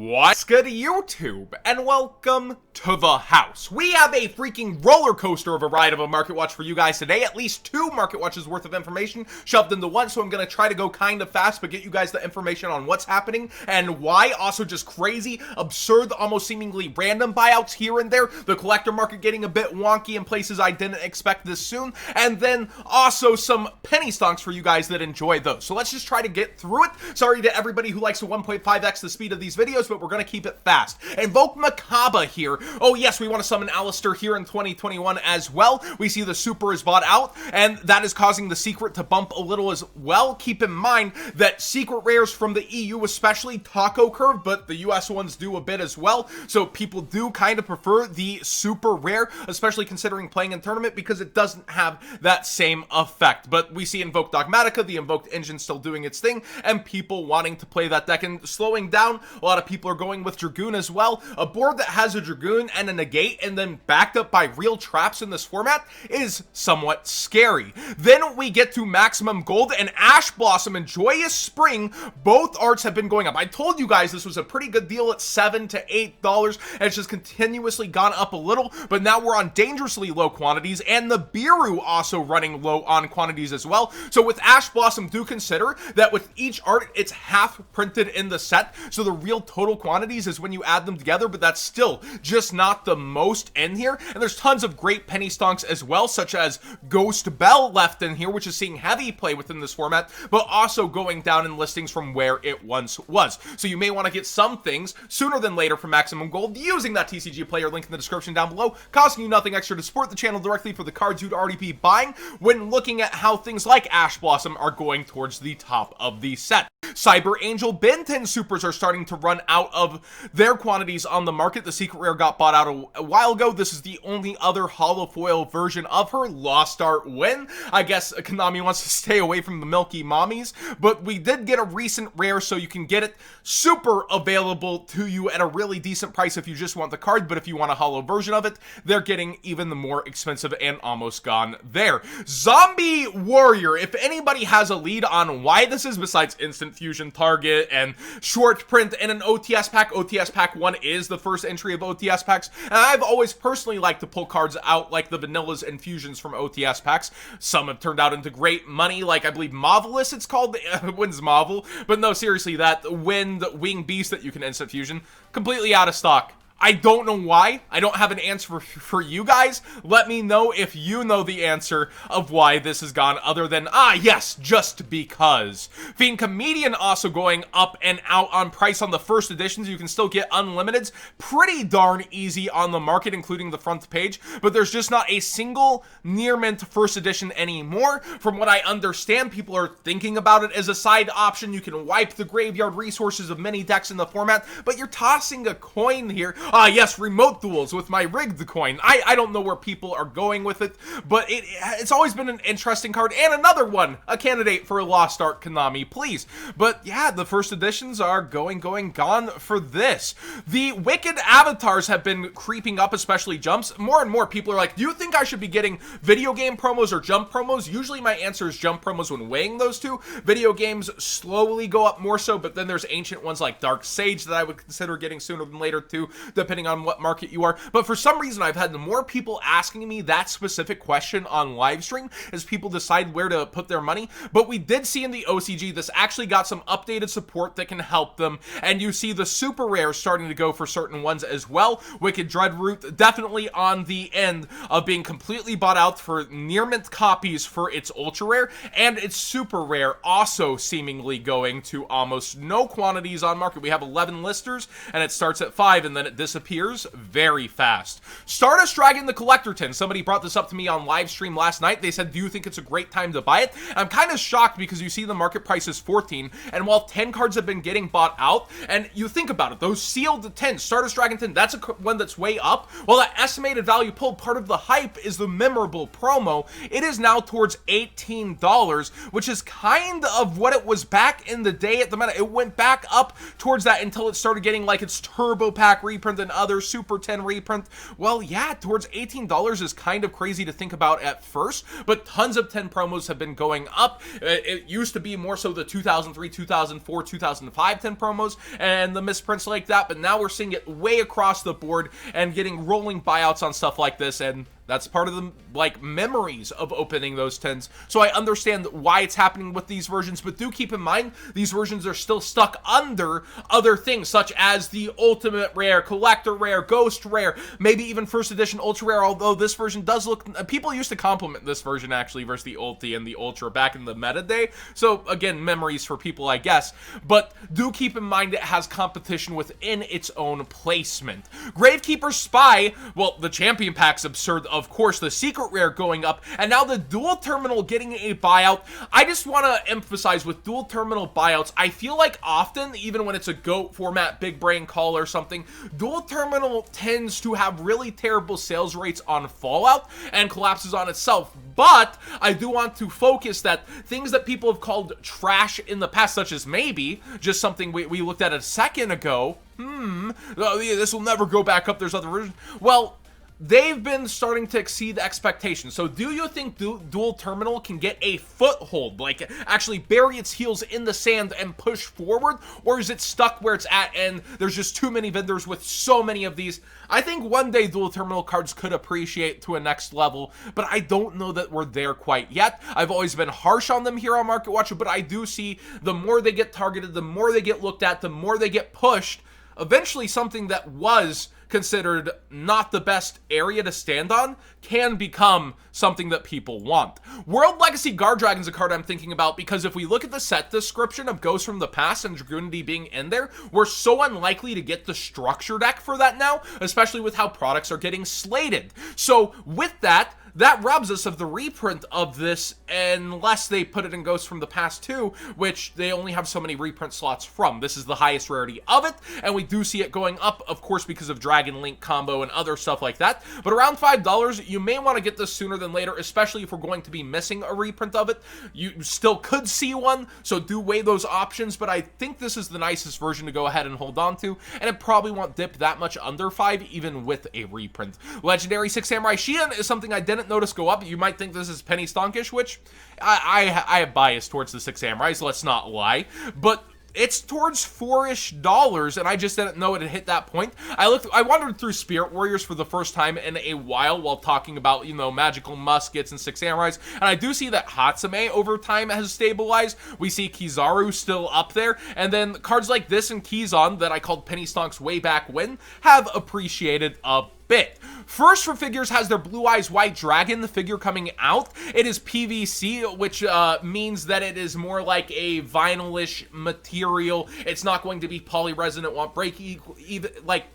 What's good, YouTube? And welcome to the house. We have a freaking roller coaster of a ride of a market watch for you guys today. At least 2 market watches worth of information shoved into one, so I'm gonna try to go kind of fast, but get you guys the information on what's happening and why. Also just crazy, absurd, almost seemingly random buyouts here and there. The collector market getting a bit wonky in places I didn't expect this soon. And then also some penny stonks for you guys that enjoy those. So let's just try to get through it. Sorry to everybody who likes to 1.5x the speed of these videos, but we're gonna keep it fast. Invoke Macabre here. Oh yes, we want to summon Alistair here in 2021 as well. We see the super is bought out, and that is causing the secret to bump a little as well. Keep in mind that secret rares from the EU especially taco curve, but the US ones do a bit as well. So people do kind of prefer the super rare, especially considering playing in tournament, because it doesn't have that same effect. But we see Invoke Dogmatica, the invoked engine still doing its thing, and people wanting to play that deck and slowing down. A lot of people are going with Dragoon as well. A board that has a Dragoon and a negate and then backed up by real traps in this format is somewhat scary. Then we get to Maximum Gold and Ash Blossom and Joyous Spring. Both arts have been going up. I told you guys this was a pretty good deal at $7 to $8, and it's just continuously gone up a little, but now we're on dangerously low quantities, and the Biru also running low on quantities as well. So with Ash Blossom, do consider that with each art, it's half printed in the set, so the real total quantities is when you add them together, but that's still just not the most in here. And there's tons of great penny stonks as well, such as Ghost Bell left in here, which is seeing heavy play within this format, but also going down in listings from where it once was. So you may want to get some things sooner than later from Maximum Gold using that TCG player link in the description down below, costing you nothing extra to support the channel directly for the cards you'd already be buying when looking at how things like Ash Blossom are going towards the top of the set. Cyber Angel Ben 10 supers are starting to run out of their quantities on the market. The secret rare got bought out a while ago. This is the only other hollow foil version of her. Lost Art Win. I guess Konami wants to stay away from the milky mommies, but we did get a recent rare, so you can get it super available to you at a really decent price if you just want the card, but if you want a hollow version of it, they're getting even the more expensive and almost gone there. Zombie Warrior. If anybody has a lead on why this is, besides instant fusion target and short print in an OTS pack, OTS pack 1 is the first entry of OTS packs, and I've always personally liked to pull cards out like the vanillas and fusions from OTS packs. Some have turned out into great money, like I believe Marvelous it's called, Wins Marvel, but no, seriously, that Wind Wing Beast that you can instant fusion, completely out of stock. I don't know why. I don't have an answer for you guys. Let me know if you know the answer of why this has gone, other than, yes, just because. Fiend Comedian also going up and out on price on the first editions. You can still get unlimiteds pretty darn easy on the market, including the front page, but there's just not a single near mint first edition anymore. From what I understand, people are thinking about it as a side option. You can wipe the graveyard resources of many decks in the format, but you're tossing a coin here. Yes, remote duels with my rigged coin. I don't know where people are going with it, but it's always been an interesting card, and another one, a candidate for a Lost Art Konami, please. But yeah, the first editions are gone for this. The Wicked Avatars have been creeping up, especially jumps. More and more people are like, do you think I should be getting video game promos or jump promos? Usually my answer is jump promos when weighing those two. Video games slowly go up more so, but then there's ancient ones like Dark Sage that I would consider getting sooner than later too, depending on what market you are. But for some reason, I've had more people asking me that specific question on live stream as people decide where to put their money. But we did see in the OCG, this actually got some updated support that can help them. And you see the super rares starting to go for certain ones as well. Wicked Dreadroot definitely on the end of being completely bought out for near mint copies for its ultra rare, and its super rare also seemingly going to almost no quantities on market. We have 11 listers, and it starts at 5, and then it disappears very fast. Stardust Dragon the Collector Tin. Somebody brought this up to me on live stream last night. They said, do you think it's a great time to buy it? I'm kind of shocked because you see the market price is 14, and while 10 cards have been getting bought out, and you think about it, those sealed 10, Stardust Dragon 10, that's one that's way up. Well, that estimated value pulled, part of the hype is the memorable promo. It is now towards $18, which is kind of what it was back in the day at the meta. It went back up towards that until it started getting like its turbo pack reprint and other Super 10 reprint. Well, yeah, towards $18 is kind of crazy to think about at first, but tons of 10 promos have been going up. It used to be more so the 2003, 2004, 2005 10 promos and the misprints like that, but now we're seeing it way across the board and getting rolling buyouts on stuff like this, and that's part of the, like, memories of opening those 10s. So I understand why it's happening with these versions, but do keep in mind, these versions are still stuck under other things, such as the Ultimate Rare, Collector Rare, Ghost Rare, maybe even First Edition Ultra Rare, although this version does look... People used to compliment this version, actually, versus the Ulti and the Ultra back in the meta day. So, again, memories for people, I guess. But do keep in mind it has competition within its own placement. Gravekeeper Spy, well, the Champion Pack's absurd, of course, the Secret Rare going up, and now the Dual Terminal getting a buyout. I just want to emphasize with Dual Terminal buyouts, I feel like often, even when it's a GOAT format, Big Brain Call or something, Dual Terminal tends to have really terrible sales rates on Fallout and collapses on itself. But I do want to focus that things that people have called trash in the past, such as maybe just something we looked at a second ago, this will never go back up, there's other versions. Well, they've been starting to exceed expectations. So do you think Dual Terminal can get a foothold, like actually bury its heels in the sand and push forward? Or is it stuck where it's at and there's just too many vendors with so many of these? I think one day Dual Terminal cards could appreciate to a next level, but I don't know that we're there quite yet. I've always been harsh on them here on Market Watch, but I do see the more they get targeted, the more they get looked at, the more they get pushed, eventually something that was considered not the best area to stand on can become something that people want. World Legacy Guard Dragon's a card I'm thinking about because if we look at the set description of Ghosts from the Past and Dragoonity being in there, we're so unlikely to get the structure deck for that now, especially with how products are getting slated. So with that robs us of the reprint of this unless they put it in Ghosts from the Past too, which they only have so many reprint slots from. This is the highest rarity of it, and we do see it going up, of course, because of Dragon Link combo and other stuff like that. But around $5, you may want to get this sooner than later, especially if we're going to be missing a reprint of it. You still could see one, so do weigh those options, but I think this is the nicest version to go ahead and hold on to, and it probably won't dip that much under 5, even with a reprint. Legendary 6 Samurai Shion is something I didn't notice go up. You might think this is penny stonkish, which I have bias towards the 6 Samurais, let's not lie, but it's towards $4-ish, and I just didn't know it had hit that point. I wandered through Spirit Warriors for the first time in a while talking about, you know, magical muskets and 6 Samurais, and I do see that Hatsume over time has stabilized. We see Kizaru still up there, and then cards like this and Kizan that I called penny stonks way back when have appreciated a bit. First for Figures has their Blue Eyes White Dragon, the figure coming out. It is PVC, which means that it is more like a vinyl-ish material. It's not going to be polyresonant, won't break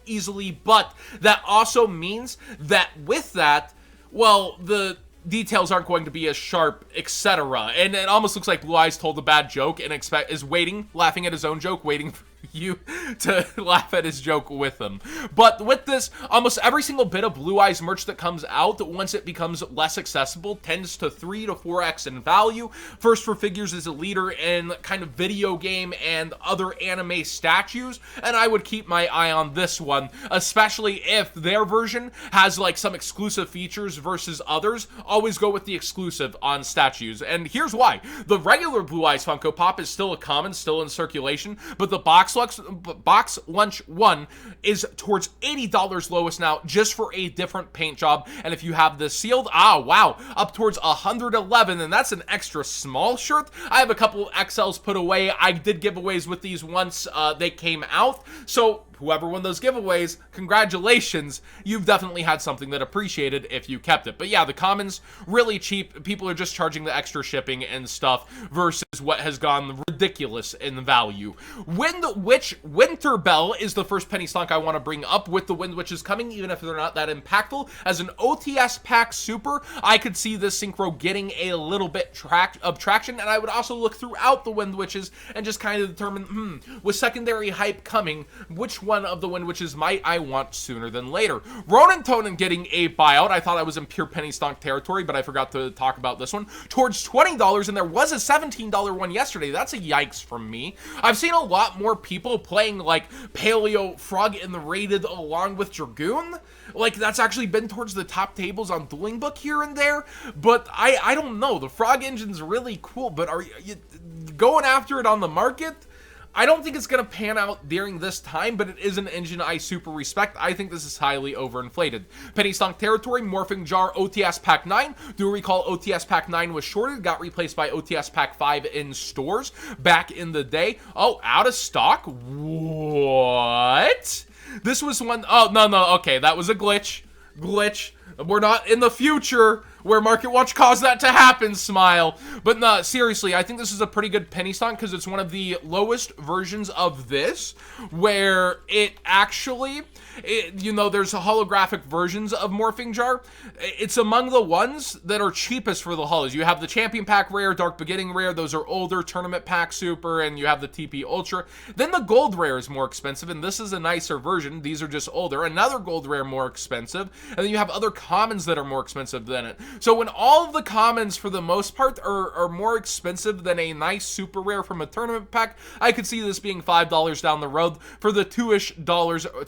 easily, but that also means that with that, well, the details aren't going to be as sharp, etc. And it almost looks like Blue Eyes told a bad joke and is waiting, laughing at his own joke, waiting for you to laugh at his joke with him. But with this, almost every single bit of Blue Eyes merch that comes out, once it becomes less accessible, tends to 3 to 4x in value. First for Figures is a leader in kind of video game and other anime statues, and I would keep my eye on this one, especially if their version has like some exclusive features versus others. Always go with the exclusive on statues, and here's why. The regular Blue Eyes Funko Pop is still a common, still in circulation, but the Box Lunch 1 is towards $80 lowest now, just for a different paint job, and if you have this sealed, wow, up towards $111, and that's an extra small shirt. I have a couple XLs put away. I did giveaways with these once they came out, so whoever won those giveaways, congratulations. You've definitely had something that appreciated if you kept it. But yeah, the commons, really cheap. People are just charging the extra shipping and stuff versus what has gone ridiculous in value. Wind Witch Winter Bell is the first penny stonk I want to bring up with the Wind Witches coming, even if they're not that impactful. As an OTS pack super, I could see this synchro getting a little bit of traction, and I would also look throughout the Wind Witches and just kind of determine, with secondary hype coming, which one one of the Wind Witches might I want sooner than later. Ronan Tonin getting a buyout. I thought I was in pure penny stonk territory, but I forgot to talk about this one. Towards $20, and there was a $17 one yesterday. That's a yikes from me. I've seen a lot more people playing like Paleo Frog in the rated along with Dragoon. Like, that's actually been towards the top tables on Dueling Book here and there, but I don't know. The Frog engine's really cool, but are you going after it on the market? I don't think it's going to pan out during this time, but it is an engine I super respect. I think this is highly overinflated. Penny Stonk territory, Morphing Jar, OTS Pack 9. Do recall OTS Pack 9 was shorted, got replaced by OTS Pack 5 in stores back in the day. Oh, out of stock? What? This was one, oh, no, okay, that was a glitch. We're not in the future where Market Watch caused that to happen, smile. But no, seriously, I think this is a pretty good penny stock because it's one of the lowest versions of this where it actually, you know, there's a holographic versions of Morphing Jar. It's among the ones that are cheapest for the holos. You have the Champion Pack Rare, Dark Beginning Rare. Those are older. Tournament Pack Super, and you have the TP Ultra. Then the Gold Rare is more expensive, and this is a nicer version. These are just older. Another Gold Rare more expensive, and then you have other commons that are more expensive than it. So when all of the commons, for the most part, are more expensive than a nice super rare from a tournament pack, I could see this being $5 down the road for the $2-ish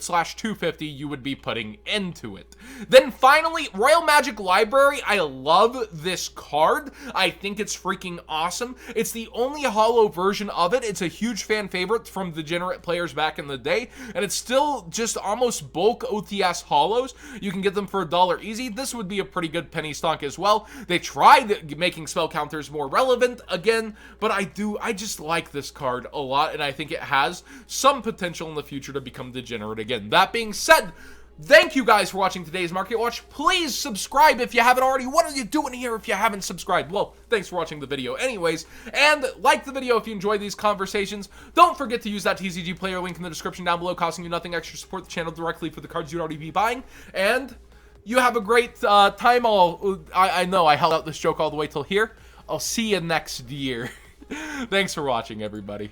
slash $2.50 you would be putting into it. Then finally, Royal Magic Library. I love this card. I think it's freaking awesome. It's the only holo version of it. It's a huge fan favorite from degenerate players back in the day, and it's still just almost bulk OTS holos. You can get them for $1 easy. This would be a pretty good penny stonk as well. They tried making spell counters more relevant again, but I just like this card a lot, and I think it has some potential in the future to become degenerate again. That being said, thank you guys for watching today's Market Watch. Please subscribe if you haven't already. What are you doing here if you haven't subscribed? Well, thanks for watching the video anyways, and like the video if you enjoy these conversations. Don't forget to use that TCG player link in the description down below, costing you nothing extra. Support the channel directly for the cards you'd already be buying, and you have a great time. I know I held out this joke all the way till here. I'll see you next year. Thanks for watching, everybody.